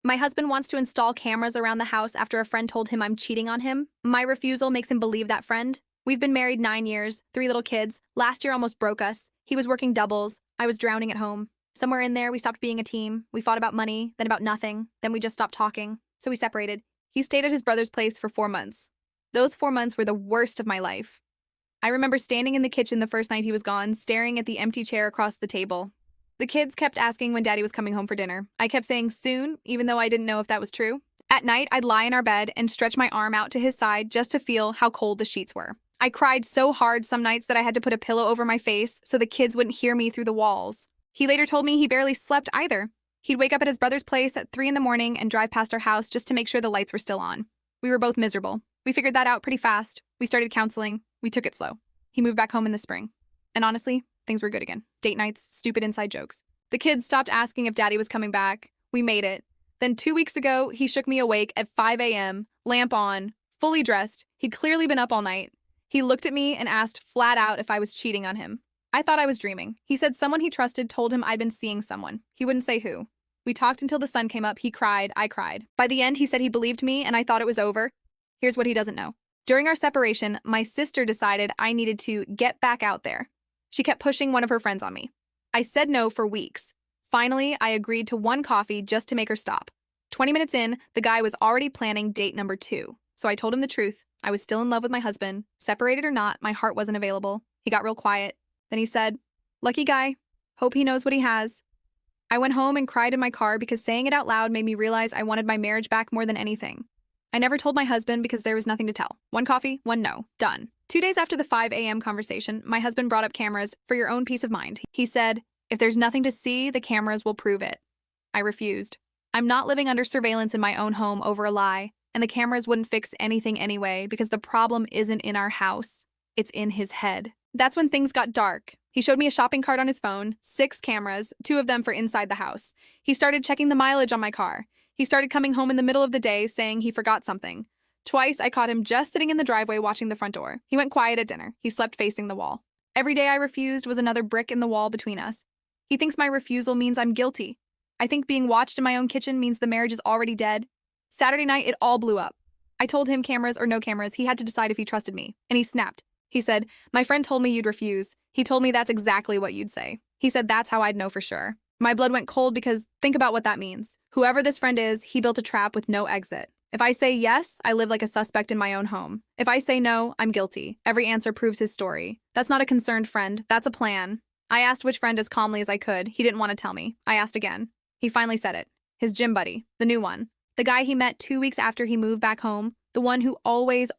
My husband wants to install cameras around the house after a friend told him I'm cheating on him. My refusal makes him believe that friend. We've been married 9 years, 3 little kids. Last year almost broke us. He was working doubles. I was drowning at home. Somewhere in there, we stopped being a team. We fought about money, then about nothing. Then we just stopped talking. So we separated. He stayed at his brother's place for 4 months. Those 4 months were the worst of my life. I remember standing in the kitchen the first night he was gone, staring at the empty chair across the table. The kids kept asking when Daddy was coming home for dinner. I kept saying soon, even though I didn't know if that was true. At night, I'd lie in our bed and stretch my arm out to his side just to feel how cold the sheets were. I cried so hard some nights that I had to put a pillow over my face so the kids wouldn't hear me through the walls. He later told me he barely slept either. He'd wake up at his brother's place at 3 in the morning and drive past our house just to make sure the lights were still on. We were both miserable. We figured that out pretty fast. We started counseling. We took it slow. He moved back home in the spring. And honestly, things were good again. Date nights, stupid inside jokes. The kids stopped asking if Daddy was coming back. We made it. Then 2 weeks ago, he shook me awake at 5 a.m., lamp on, fully dressed. He'd clearly been up all night. He looked at me and asked flat out if I was cheating on him. I thought I was dreaming. He said someone he trusted told him I'd been seeing someone. He wouldn't say who. We talked until the sun came up. He cried. I cried. By the end, he said he believed me and I thought it was over. Here's what he doesn't know. During our separation, my sister decided I needed to get back out there. She kept pushing one of her friends on me. I said no for weeks. Finally, I agreed to 1 coffee just to make her stop. 20 minutes in, the guy was already planning date number 2. So I told him the truth. I was still in love with my husband. Separated or not, my heart wasn't available. He got real quiet. Then he said, "Lucky guy. Hope he knows what he has." I went home and cried in my car because saying it out loud made me realize I wanted my marriage back more than anything. I never told my husband because there was nothing to tell. 1 coffee, 1 no. Done. 2 days after the 5 a.m. conversation, my husband brought up cameras for your own peace of mind. He said, "If there's nothing to see, the cameras will prove it." I refused. I'm not living under surveillance in my own home over a lie, and the cameras wouldn't fix anything anyway because the problem isn't in our house. It's in his head. That's when things got dark. He showed me a shopping cart on his phone, 6 cameras, 2 of them for inside the house. He started checking the mileage on my car. He started coming home in the middle of the day saying he forgot something. Twice, I caught him just sitting in the driveway watching the front door. He went quiet at dinner. He slept facing the wall. Every day I refused was another brick in the wall between us. He thinks my refusal means I'm guilty. I think being watched in my own kitchen means the marriage is already dead. Saturday night, it all blew up. I told him cameras or no cameras, he had to decide if he trusted me. And he snapped. He said, "My friend told me you'd refuse. He told me that's exactly what you'd say." He said that's how I'd know for sure. My blood went cold because think about what that means. Whoever this friend is, he built a trap with no exit. If I say yes, I live like a suspect in my own home. If I say no, I'm guilty. Every answer proves his story. That's not a concerned friend. That's a plan. I asked which friend as calmly as I could. He didn't want to tell me. I asked again. He finally said it. His gym buddy. The new one. The guy he met 2 weeks after he moved back home. The one who always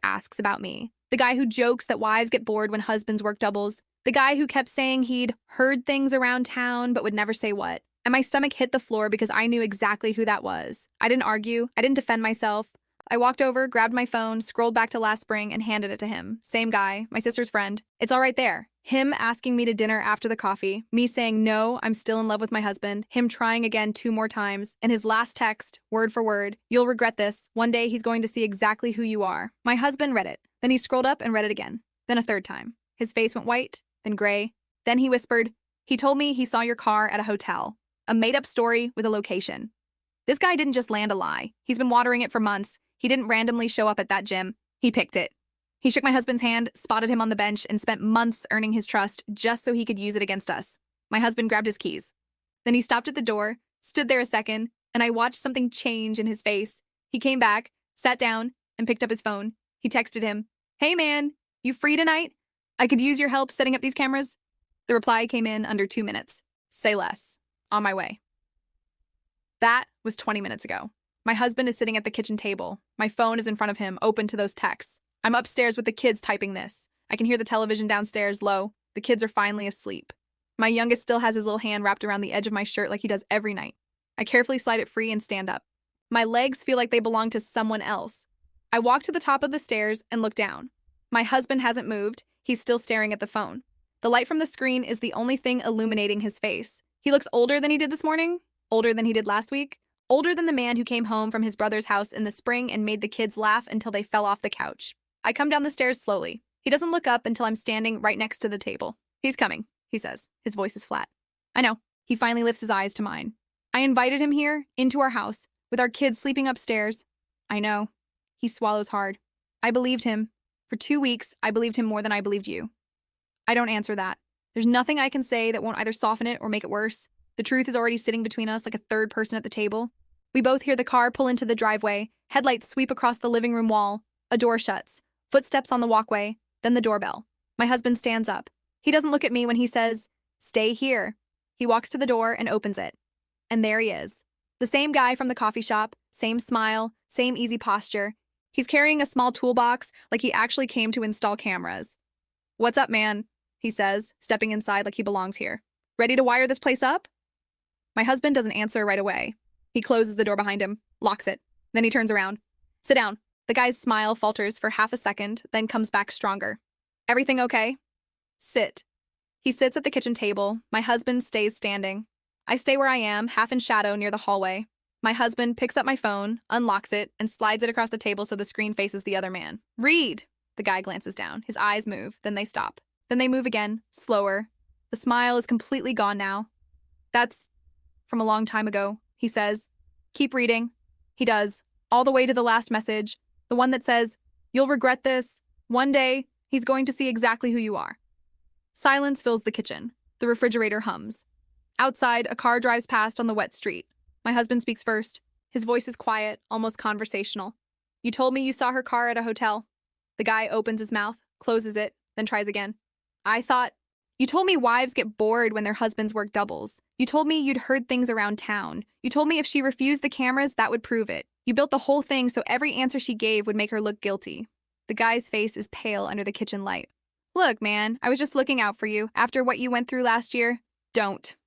asks about me. The guy who jokes that wives get bored when husbands work doubles. The guy who kept saying he'd heard things around town but would never say what. And my stomach hit the floor because I knew exactly who that was. I didn't argue. I didn't defend myself. I walked over, grabbed my phone, scrolled back to last spring, and handed it to him. Same guy, my sister's friend. It's all right there. Him asking me to dinner after the coffee, me saying no, I'm still in love with my husband, him trying again 2 more times, and his last text, word for word, "You'll regret this. One day he's going to see exactly who you are." My husband read it. Then he scrolled up and read it again. Then a 3rd time. His face went white, then gray. Then he whispered, "He told me he saw your car at a hotel. A made-up story with a location." This guy didn't just land a lie. He's been watering it for months. He didn't randomly show up at that gym. He picked it. He shook my husband's hand, spotted him on the bench, and spent months earning his trust just so he could use it against us. My husband grabbed his keys. Then he stopped at the door, stood there a second, and I watched something change in his face. He came back, sat down, and picked up his phone. He texted him, "Hey man, you free tonight? I could use your help setting up these cameras." The reply came in under 2 minutes. "Say less. On my way." That was 20 minutes ago. My husband is sitting at the kitchen table. My phone is in front of him, open to those texts. I'm upstairs with the kids typing this. I can hear the television downstairs low. The kids are finally asleep. My youngest still has his little hand wrapped around the edge of my shirt like he does every night. I carefully slide it free and stand up. My legs feel like they belong to someone else. I walk to the top of the stairs and look down. My husband hasn't moved. He's still staring at the phone. The light from the screen is the only thing illuminating his face. He looks older than he did this morning, older than he did last week, older than the man who came home from his brother's house in the spring and made the kids laugh until they fell off the couch. I come down the stairs slowly. He doesn't look up until I'm standing right next to the table. "He's coming," he says. His voice is flat. I know. He finally lifts his eyes to mine. I invited him here, into our house, with our kids sleeping upstairs. I know. He swallows hard. I believed him. For 2 weeks, I believed him more than I believed you. I don't answer that. There's nothing I can say that won't either soften it or make it worse. The truth is already sitting between us like a third person at the table. We both hear the car pull into the driveway, headlights sweep across the living room wall, a door shuts, footsteps on the walkway, then the doorbell. My husband stands up. He doesn't look at me when he says, "Stay here." He walks to the door and opens it. And there he is. The same guy from the coffee shop, same smile, same easy posture. He's carrying a small toolbox like he actually came to install cameras. "What's up, man?" he says, stepping inside like he belongs here. "Ready to wire this place up?" My husband doesn't answer right away. He closes the door behind him, locks it. Then he turns around. "Sit down." The guy's smile falters for half a second, then comes back stronger. "Everything okay?" "Sit." He sits at the kitchen table. My husband stays standing. I stay where I am, half in shadow near the hallway. My husband picks up my phone, unlocks it, and slides it across the table so the screen faces the other man. "Read." The guy glances down. His eyes move, then they stop. Then they move again, slower. The smile is completely gone now. "That's from a long time ago," he says. "Keep reading." He does, all the way to the last message, the one that says, "You'll regret this. One day, he's going to see exactly who you are." Silence fills the kitchen. The refrigerator hums. Outside, a car drives past on the wet street. My husband speaks first. His voice is quiet, almost conversational. "You told me you saw her car at a hotel." The guy opens his mouth, closes it, then tries again. "I thought, you told me wives get bored when their husbands work doubles. You told me you'd heard things around town. You told me if she refused the cameras, that would prove it. You built the whole thing so every answer she gave would make her look guilty." The guy's face is pale under the kitchen light. "Look, man, I was just looking out for you. After what you went through last year, don't."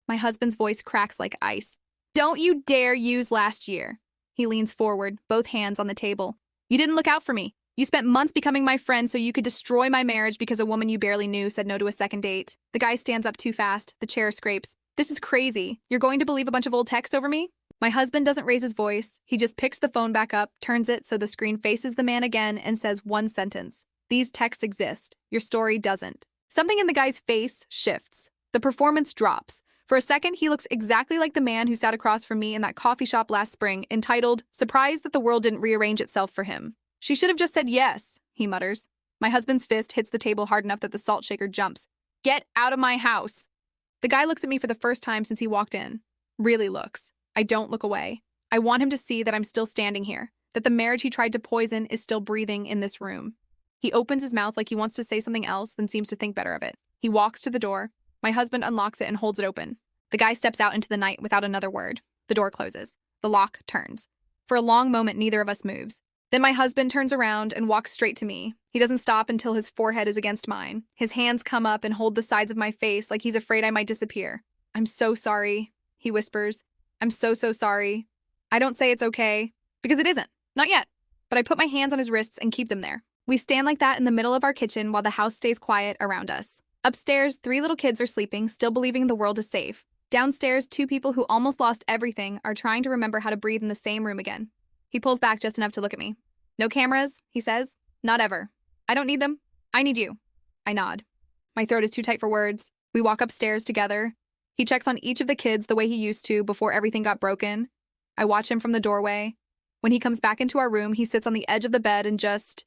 My husband's voice cracks like ice. "Don't you dare use last year." He leans forward, both hands on the table. "You didn't look out for me. You spent months becoming my friend so you could destroy my marriage because a woman you barely knew said no to a second date." The guy stands up too fast. The chair scrapes. "This is crazy. You're going to believe a bunch of old texts over me?" My husband doesn't raise his voice. He just picks the phone back up, turns it so the screen faces the man again, and says one sentence. "These texts exist. Your story doesn't." Something in the guy's face shifts. The performance drops. For a second, he looks exactly like the man who sat across from me in that coffee shop last spring, entitled, "Surprised that the world didn't rearrange itself for him." "She should have just said yes," he mutters. My husband's fist hits the table hard enough that the salt shaker jumps. "Get out of my house." The guy looks at me for the first time since he walked in. Really looks. I don't look away. I want him to see that I'm still standing here, that the marriage he tried to poison is still breathing in this room. He opens his mouth like he wants to say something else, then seems to think better of it. He walks to the door. My husband unlocks it and holds it open. The guy steps out into the night without another word. The door closes. The lock turns. For a long moment, neither of us moves. Then my husband turns around and walks straight to me. He doesn't stop until his forehead is against mine. His hands come up and hold the sides of my face like he's afraid I might disappear. "I'm so sorry," he whispers. "I'm so sorry." I don't say it's okay, because it isn't. Not yet. But I put my hands on his wrists and keep them there. We stand like that in the middle of our kitchen while the house stays quiet around us. Upstairs, 3 little kids are sleeping, still believing the world is safe. Downstairs, 2 people who almost lost everything are trying to remember how to breathe in the same room again. He pulls back just enough to look at me. "No cameras," he says. "Not ever. I don't need them. I need you." I nod. My throat is too tight for words. We walk upstairs together. He checks on each of the kids the way he used to before everything got broken. I watch him from the doorway. When he comes back into our room, he sits on the edge of the bed and just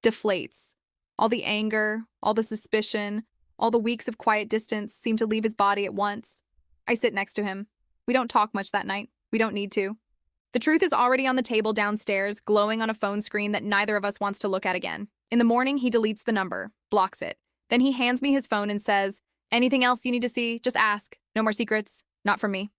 deflates. All the anger, all the suspicion, all the weeks of quiet distance seem to leave his body at once. I sit next to him. We don't talk much that night. We don't need to. The truth is already on the table downstairs, glowing on a phone screen that neither of us wants to look at again. In the morning, he deletes the number, blocks it. Then he hands me his phone and says, "Anything else you need to see, just ask. No more secrets. Not from me."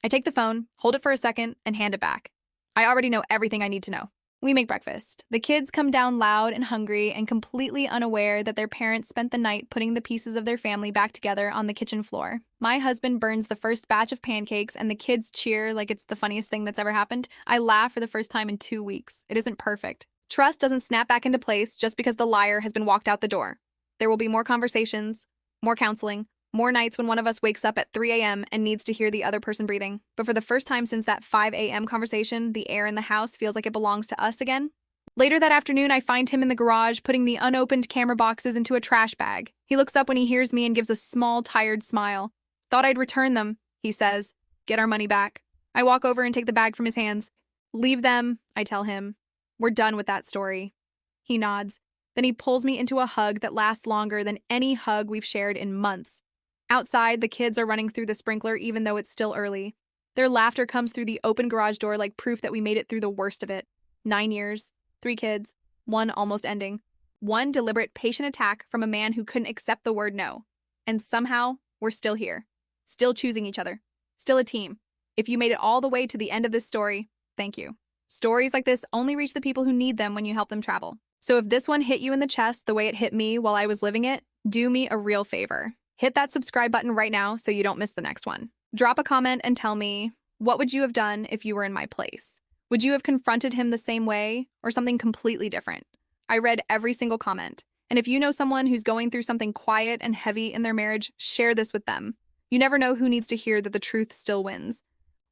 I take the phone, hold it for a second, and hand it back. I already know everything I need to know. We make breakfast. The kids come down loud and hungry and completely unaware that their parents spent the night putting the pieces of their family back together on the kitchen floor. My husband burns the first batch of pancakes and the kids cheer like it's the funniest thing that's ever happened. I laugh for the first time in 2 weeks. It isn't perfect. Trust doesn't snap back into place just because the liar has been walked out the door. There will be more conversations, more counseling, more nights when one of us wakes up at 3 a.m. and needs to hear the other person breathing. But for the first time since that 5 a.m. conversation, the air in the house feels like it belongs to us again. Later that afternoon, I find him in the garage putting the unopened camera boxes into a trash bag. He looks up when he hears me and gives a small, tired smile. "Thought I'd return them," he says. Get our money back. I walk over and take the bag from his hands. Leave them, I tell him. We're done with that story. He nods. Then he pulls me into a hug that lasts longer than any hug we've shared in months. Outside, the kids are running through the sprinkler even though it's still early. Their laughter comes through the open garage door like proof that we made it through the worst of it. 9 years, 3 kids, one almost ending. One deliberate, patient attack from a man who couldn't accept the word no. And somehow, we're still here. Still choosing each other. Still a team. If you made it all the way to the end of this story, thank you. Stories like this only reach the people who need them when you help them travel. So if this one hit you in the chest the way it hit me while I was living it, do me a real favor. Hit that subscribe button right now so you don't miss the next one. Drop a comment and tell me, what would you have done if you were in my place? Would you have confronted him the same way or something completely different? I read every single comment. And if you know someone who's going through something quiet and heavy in their marriage, share this with them. You never know who needs to hear that the truth still wins.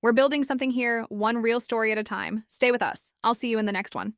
We're building something here, one real story at a time. Stay with us. I'll see you in the next one.